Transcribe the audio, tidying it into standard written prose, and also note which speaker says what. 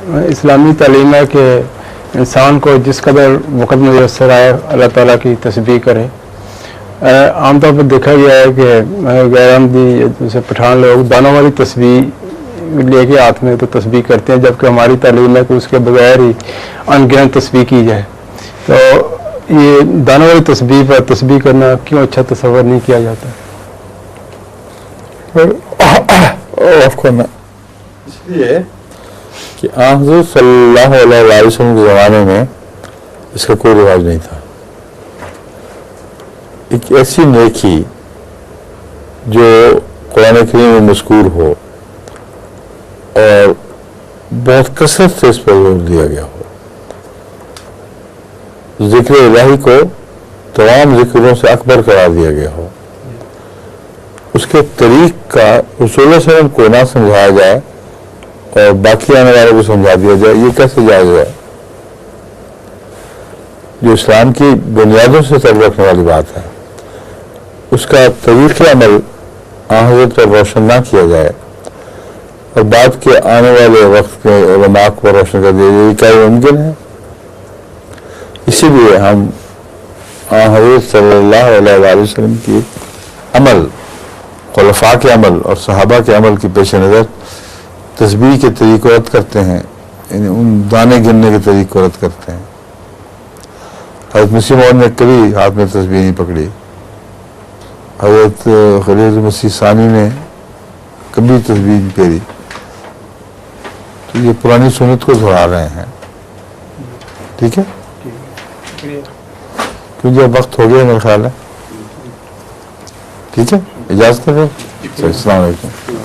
Speaker 1: اسلامی تعلیم ہے کہ انسان کو جس قدر وقت میسر آئے اللہ تعالیٰ کی تسبیح کرے. عام طور پر دیکھا گیا ہے کہ غیر احمدی جیسے پٹھان لوگ دانوں والی تسبیح لے کے ہاتھ میں تو تسبیح کرتے ہیں، جبکہ ہماری تعلیم ہے کہ اس کے بغیر ہی ان گنت تسبیح کی جائے. تو یہ دانوں والی تسبیح پر تسبیح کرنا کیوں اچھا تصور نہیں کیا جاتا؟
Speaker 2: اس لیے کہ حضرت صلی اللہ علیہ وسلم کے زمانے میں اس کا کوئی رواج نہیں تھا. ایک ایسی نیکی جو قرآن کریم میں مذکور ہو اور بہت کثرت سے اس پر زور دیا گیا ہو، ذکر الہی کو تمام ذکروں سے اکبر قرار دیا گیا ہو، اس کے طریق کا رسول اللہ صلی اللہ علیہ وسلم کو نہ سمجھایا جائے اور باقی آنے والوں کو سمجھا دیا جائے، یہ کیسے جائز ہے؟ جو اسلام کی بنیادوں سے تعلق رکھنے والی بات ہے، اس کا طریق عمل حضرت پر روشن نہ کیا جائے اور بعد کے آنے والے وقت میں علماء کو روشن کر دیا جائے، یہ کیا ممکن ہے؟ اسی لیے ہم حضرت صلی اللہ علیہ وسلم کی عمل، خلفاء کے عمل اور صحابہ کے عمل کی پیش نظر تسبیح کے طریق کو رد کرتے ہیں، یعنی ان دانے گننے کے طریق کو رد کرتے ہیں. حضرت مسیح موعود نے کبھی ہاتھ میں تسبیح نہیں پکڑی، حضرت خلیل مسیح ثانی نے کبھی تسبیح نہیں پھیری. تو یہ پرانی سنت کو دہرا رہے ہیں. ٹھیک ہے، کیونکہ اب وقت ہو گیا میرا خیال ہے. ٹھیک ہے، اجازت ہے. السلام علیکم.